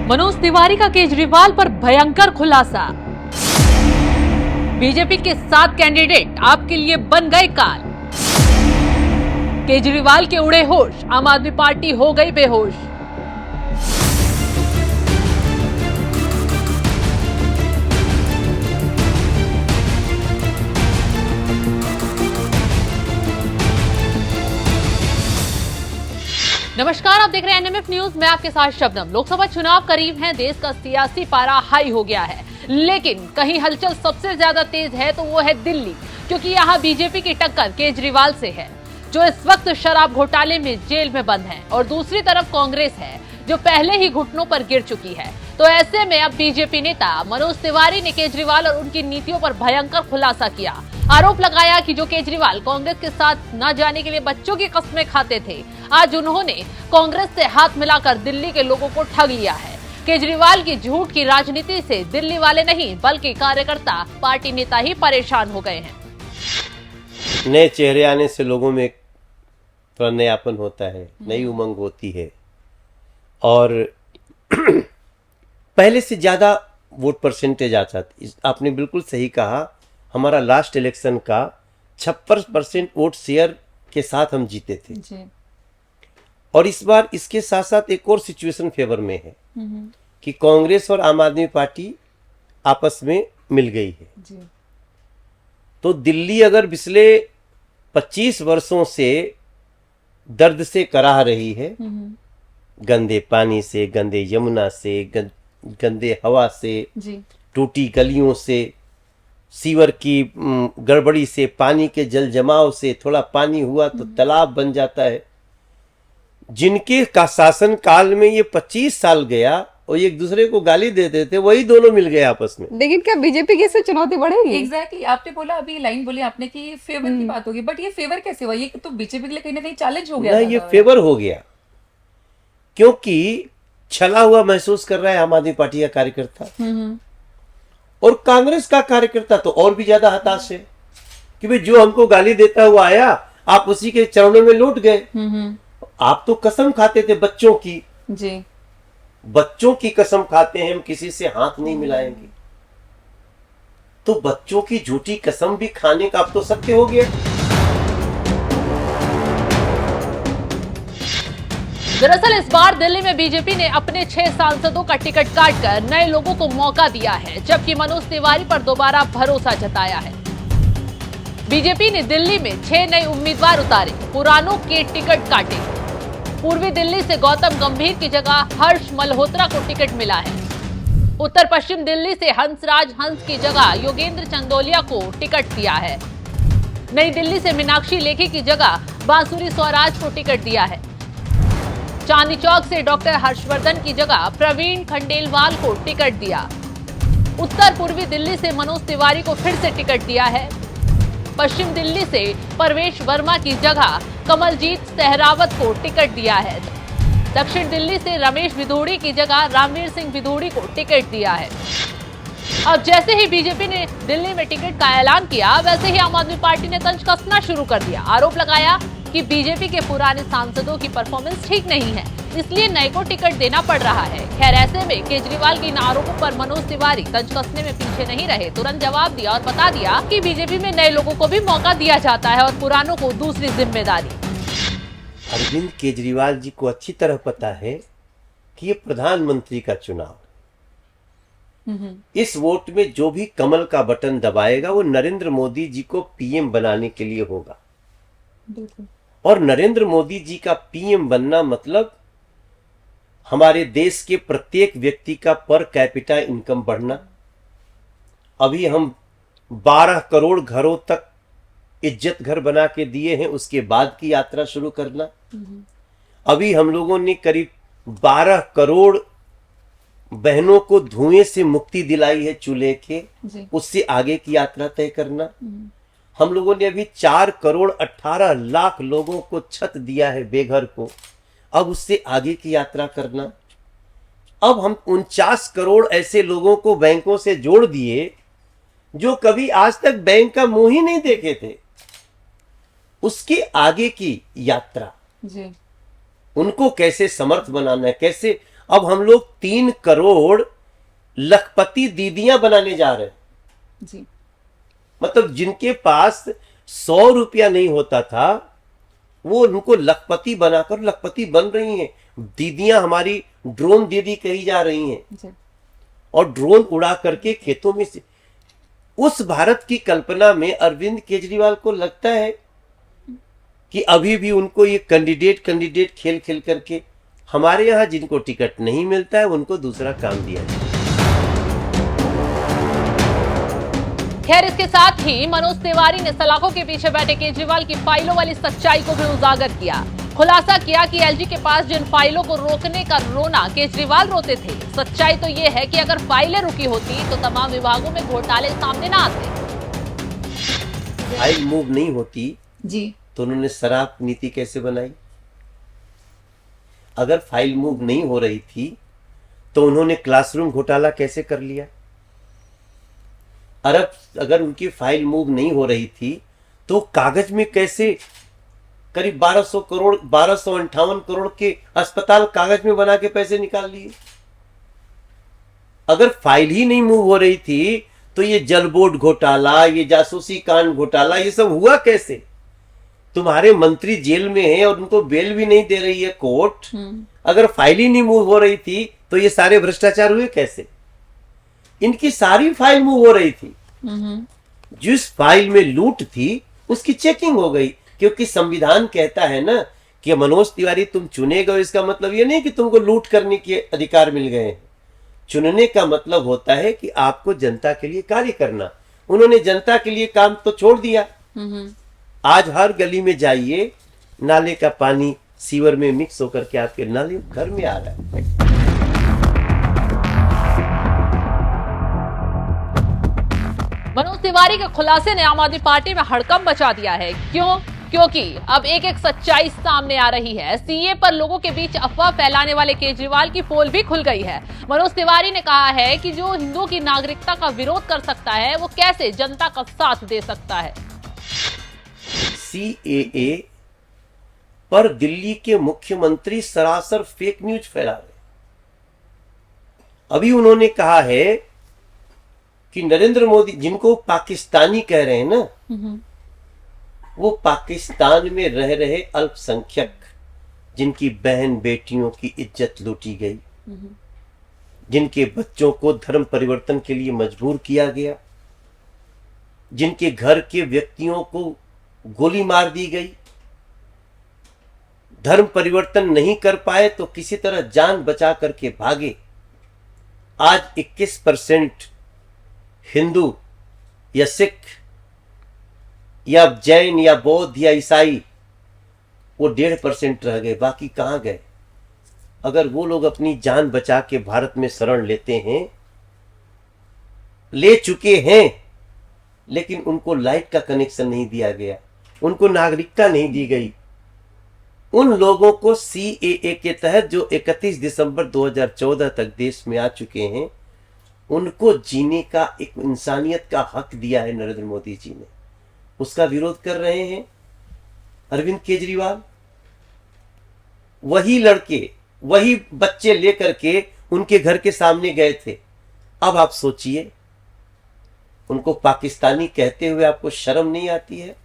मनोज तिवारी का केजरीवाल पर भयंकर खुलासा। बीजेपी के 7 कैंडिडेट आपके लिए बन गए काल। केजरीवाल के उड़े होश, आम आदमी पार्टी हो गई बेहोश। नमस्कार, आप देख रहे हैं एनएमएफ न्यूज। मैं आपके साथ शबनम। लोकसभा चुनाव करीब हैं, देश का सियासी पारा हाई हो गया है, लेकिन कहीं हलचल सबसे ज्यादा तेज है तो वो है दिल्ली, क्योंकि यहाँ बीजेपी की टक्कर केजरीवाल से है, जो इस वक्त शराब घोटाले में जेल में बंद है, और दूसरी तरफ कांग्रेस है, जो पहले ही घुटनों पर गिर चुकी है। तो ऐसे में अब बीजेपी नेता मनोज तिवारी ने केजरीवाल और उनकी नीतियों पर भयंकर खुलासा किया। आरोप लगाया कि जो केजरीवाल कांग्रेस के साथ न जाने के लिए बच्चों की कस्में खाते थे, आज उन्होंने कांग्रेस से हाथ मिलाकर दिल्ली के लोगों को ठग लिया है। केजरीवाल की झूठ की राजनीति से दिल्ली वाले नहीं बल्कि कार्यकर्ता, पार्टी नेता ही परेशान हो गए हैं। नए चेहरे आने से लोगों में थोड़ा नयापन होता है, नई उमंग होती है, और पहले से ज्यादा वोट परसेंटेज आता। आपने बिल्कुल सही कहा, हमारा लास्ट इलेक्शन का 56% वोट शेयर के साथ हम जीते थे जी। और इस बार इसके साथ साथ एक और सिचुएशन फेवर में है कि कांग्रेस और आम आदमी पार्टी आपस में मिल गई है जी। तो दिल्ली अगर पिछले 25 वर्षों से दर्द से कराह रही है, गंदे पानी से, गंदे यमुना से, गंदे हवा से, टूटी गलियों से, सीवर की गड़बड़ी से, पानी के जल जमाव से, थोड़ा पानी हुआ तो तालाब बन जाता है। जिनके का शासन काल में ये 25 साल गया और एक दूसरे को गाली देते थे, वही दोनों मिल गए आपस में। लेकिन क्या बीजेपी की इससे चुनौती बढ़ेगी? एग्जैक्टली आपने बोला, अभी लाइन बोली आपने कि फेवर की बात होगी, बट ये फेवर कैसे हुआ? ये तो बीजेपी के लिए कहीं ना कहीं चैलेंज हो गया ना, ये फेवर हो गया क्योंकि छला हुआ महसूस कर रहा है आम आदमी पार्टी का कार्यकर्ता, और कांग्रेस का कार्यकर्ता तो और भी ज्यादा हताश है कि भाई जो हमको गाली देता हुआ आया, आप उसी के चरणों में लौट गए। आप तो कसम खाते थे बच्चों की जी, बच्चों की कसम खाते हैं, हम किसी से हाथ नहीं मिलाएंगे। तो बच्चों की झूठी कसम भी खाने का अब तो सत्य हो गया। दरअसल इस बार दिल्ली में बीजेपी ने अपने 6 सांसदों का टिकट काटकर नए लोगों को मौका दिया है, जबकि मनोज तिवारी पर दोबारा भरोसा जताया है। बीजेपी ने दिल्ली में 6 नए उम्मीदवार उतारे, पुरानों के टिकट काटे। पूर्वी दिल्ली से गौतम गंभीर की जगह हर्ष मल्होत्रा को टिकट मिला है। उत्तर पश्चिम दिल्ली से हंसराज हंस की जगह योगेंद्र चंदोलिया को टिकट दिया है। नई दिल्ली से मीनाक्षी लेखी की जगह बांसुरी स्वराज को टिकट दिया है। चांदनी चौक से डॉक्टर हर्षवर्धन की जगह प्रवीण खंडेलवाल को टिकट दिया। उत्तर पूर्वी दिल्ली से मनोज तिवारी को फिर से टिकट दिया है। पश्चिम दिल्ली से परवेश वर्मा की जगह कमलजीत सहरावत को टिकट दिया है। दक्षिण दिल्ली से रमेश भिदोड़ी की जगह रामवीर सिंह भिदोड़ी को टिकट दिया है। अब जैसे ही बीजेपी ने दिल्ली में टिकट का ऐलान किया, वैसे ही आम आदमी पार्टी ने तंज कसना शुरू कर दिया। आरोप लगाया कि बीजेपी के पुराने सांसदों की परफॉर्मेंस ठीक नहीं है, इसलिए नए को टिकट देना पड़ रहा है। खैर, ऐसे में केजरीवाल के इन आरोपों पर मनोज तिवारी तंज कसने में पीछे नहीं रहे, तुरंत जवाब दिया और बता दिया कि बीजेपी में नए लोगों को भी मौका दिया जाता है और पुरानों को दूसरी जिम्मेदारी। अरविंद केजरीवाल जी को अच्छी तरह पता है कि ये प्रधानमंत्री का चुनाव, इस वोट में जो भी कमल का बटन दबाएगा वो नरेंद्र मोदी जी को पीएम बनाने के लिए होगा। और नरेंद्र मोदी जी का पीएम बनना मतलब हमारे देश के प्रत्येक व्यक्ति का पर कैपिटा इनकम बढ़ना। अभी हम 12 करोड़ घरों तक इज्जत घर बना के दिए हैं, उसके बाद की यात्रा शुरू करना। अभी हम लोगों ने करीब 12 करोड़ बहनों को धुएं से मुक्ति दिलाई है चूल्हे के, उससे आगे की यात्रा तय करना। हम लोगों ने अभी 4 करोड़ 18 लाख लोगों को छत दिया है बेघर को, अब उससे आगे की यात्रा करना। अब हम 49 करोड़ ऐसे लोगों को बैंकों से जोड़ दिए जो कभी आज तक बैंक का मुंह ही नहीं देखे थे, उसके आगे की यात्रा जी। उनको कैसे समर्थ बनाना है, कैसे अब हम लोग 3 करोड़ लखपति दीदियां बनाने जा रहे हैं। जी मतलब जिनके पास 100 रुपया नहीं होता था, वो उनको लखपति बनाकर लखपति बन रही हैं। दीदियां हमारी ड्रोन दीदी कही जा रही हैं, जी और ड्रोन उड़ा करके खेतों में से। उस भारत की कल्पना में अरविंद केजरीवाल को लगता है कि अभी भी उनको ये कैंडिडेट खेल खेल करके, हमारे यहाँ जिनको टिकट नहीं मिलता है उनको दूसरा काम दिया जाए। खैर, इसके साथ ही मनोज तिवारी ने सलाखों के पीछे बैठे केजरीवाल की फाइलों वाली सच्चाई को भी उजागर किया। खुलासा किया कि एलजी के पास जिन फाइलों को रोकने का रोना केजरीवाल रोते थे, सच्चाई तो ये है कि अगर फाइलें रुकी होती तो तमाम विभागों में घोटाले सामने ना आते। फाइल मूव नहीं होती जी तो उन्होंने शराब नीति कैसे बनाई? अगर फाइल मूव नहीं हो रही थी तो उन्होंने क्लासरूम घोटाला कैसे कर लिया? अगर उनकी फाइल मूव नहीं हो रही थी तो कागज में कैसे करीब 1258 करोड़ के अस्पताल कागज में बना के पैसे निकाल लिए? अगर फाइल ही नहीं मूव हो रही थी तो ये जल बोर्ड घोटाला, ये जासूसी कांड घोटाला, ये सब हुआ कैसे? तुम्हारे मंत्री जेल में हैं और उनको बेल भी नहीं दे रही है कोर्ट। अगर फाइल ही नहीं मूव हो रही थी तो ये सारे भ्रष्टाचार हुए कैसे? इनकी सारी फाइल मूव हो रही थी। जिस फाइल में लूट थी उसकी चेकिंग हो गई, क्योंकि संविधान कहता है ना कि मनोज तिवारी तुम चुने गए, इसका मतलब ये नहीं कि तुमको लूट करने के अधिकार मिल गए हैं। चुनने का मतलब होता है कि आपको जनता के लिए कार्य करना। उन्होंने जनता के लिए काम तो छोड़ दिया। आज हर गली में जाइए, नाले का पानी सीवर में मिक्स होकर के आपके नाले घर में आ रहा है। मनोज तिवारी के खुलासे ने आम आदमी पार्टी में हड़कंप मचा दिया है। क्यों? क्योंकि अब एक एक सच्चाई सामने आ रही है। सीए पर लोगों के बीच अफवाह फैलाने वाले केजरीवाल की पोल भी खुल गई है। मनोज तिवारी ने कहा है कि जो हिंदुओं की नागरिकता का विरोध कर सकता है वो कैसे जनता का साथ दे सकता है। सीएए पर दिल्ली के मुख्यमंत्री सरासर फेक न्यूज फैला रहे। अभी उन्होंने कहा है कि नरेंद्र मोदी, जिनको पाकिस्तानी कह रहे हैं ना, वो पाकिस्तान में रह रहे अल्पसंख्यक, जिनकी बहन बेटियों की इज्जत लूटी गई, जिनके बच्चों को धर्म परिवर्तन के लिए मजबूर किया गया, जिनके घर के व्यक्तियों को गोली मार दी गई, धर्म परिवर्तन नहीं कर पाए तो किसी तरह जान बचा करके भागे। आज 21% हिंदू या सिख या जैन या बौद्ध या ईसाई, वो 1.5% रह गए, बाकी कहां गए? अगर वो लोग अपनी जान बचा के भारत में शरण लेते हैं, ले चुके हैं, लेकिन उनको लाइट का कनेक्शन नहीं दिया गया, उनको नागरिकता नहीं दी गई, उन लोगों को सीएए के तहत जो 31 दिसंबर 2014 तक देश में आ चुके हैं, उनको जीने का एक इंसानियत का हक दिया है नरेंद्र मोदी जी ने। उसका विरोध कर रहे हैं अरविंद केजरीवाल। वही लड़के, वही बच्चे लेकर के उनके घर के सामने गए थे। अब आप सोचिए, उनको पाकिस्तानी कहते हुए आपको शर्म नहीं आती है?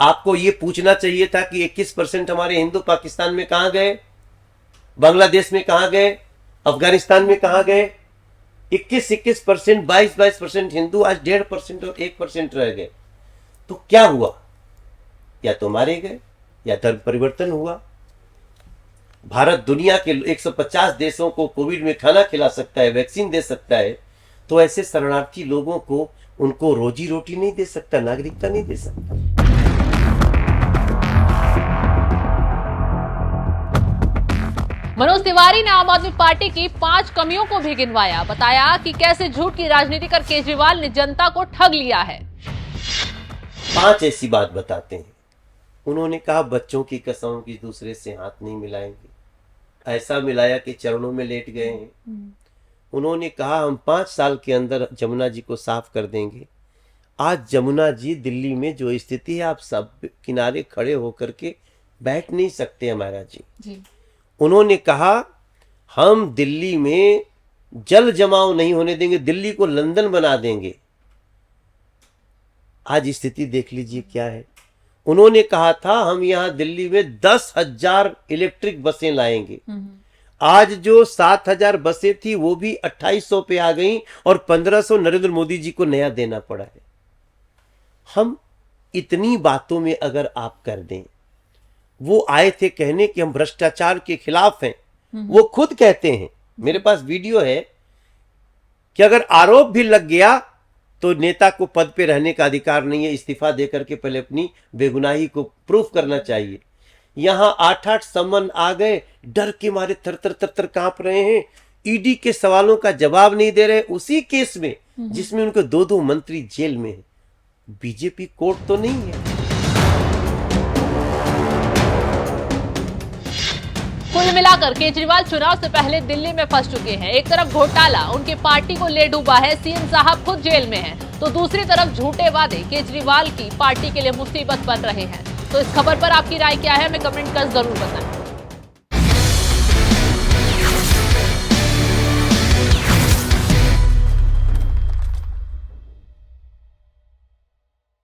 आपको ये पूछना चाहिए था कि 21% हमारे हिंदू पाकिस्तान में कहां गए, बांग्लादेश में कहां गए, अफगानिस्तान में कहां गए? 21% 22% हिंदू आज 1.5% और 1% रह गए। तो क्या हुआ? या तो मारे गए या धर्म परिवर्तन हुआ। भारत दुनिया के 150 देशों को कोविड में खाना खिला सकता है, वैक्सीन दे सकता है, तो ऐसे शरणार्थी लोगों को उनको रोजी रोटी नहीं दे सकता, नागरिकता नहीं दे सकता। मनोज तिवारी ने आम आदमी पार्टी की 5 कमियों को भी गिनवाया। बताया कि कैसे झूठ की राजनीति कर केजरीवाल ने जनता को ठग लिया है। 5 ऐसी बात बताते हैं। उन्होंने कहा बच्चों की कसम कि दूसरे से हाथ नहीं मिलाएंगे, ऐसा मिलाया कि चरणों में लेट गए हैं। उन्होंने कहा हम 5 साल के अंदर जमुना जी को साफ कर देंगे। आज जमुना जी दिल्ली में जो स्थिति है, आप सब किनारे खड़े होकर के बैठ नहीं सकते हमारा जी। जी उन्होंने कहा हम दिल्ली में जल जमाव नहीं होने देंगे, दिल्ली को लंदन बना देंगे। आज स्थिति देख लीजिए क्या है। उन्होंने कहा था हम यहां दिल्ली में 10,000 इलेक्ट्रिक बसें लाएंगे। आज जो 7,000 बसें थी वो भी 2,800 पे आ गई और 1,500 नरेंद्र मोदी जी को नया देना पड़ा है। हम इतनी बातों में अगर आप कर दें, वो आए थे कहने कि हम भ्रष्टाचार के खिलाफ हैं, वो खुद कहते हैं, मेरे पास वीडियो है, कि अगर आरोप भी लग गया तो नेता को पद पे रहने का अधिकार नहीं है, इस्तीफा देकर के पहले अपनी बेगुनाही को प्रूफ करना चाहिए। यहां 8-8 समन आ गए, डर के मारे थर कांप रहे हैं, ईडी के सवालों का जवाब नहीं दे रहे, उसी केस में जिसमें उनके 2-2 मंत्री जेल में है। बीजेपी कोर्ट तो नहीं है। कुल मिलाकर केजरीवाल चुनाव से पहले दिल्ली में फंस चुके हैं। एक तरफ घोटाला उनकी पार्टी को ले डूबा है, सीएम साहब खुद जेल में हैं, तो दूसरी तरफ झूठे वादे केजरीवाल की पार्टी के लिए मुसीबत बन रहे हैं। तो इस खबर पर आपकी राय क्या है, हमें कमेंट कर जरूर बताएं।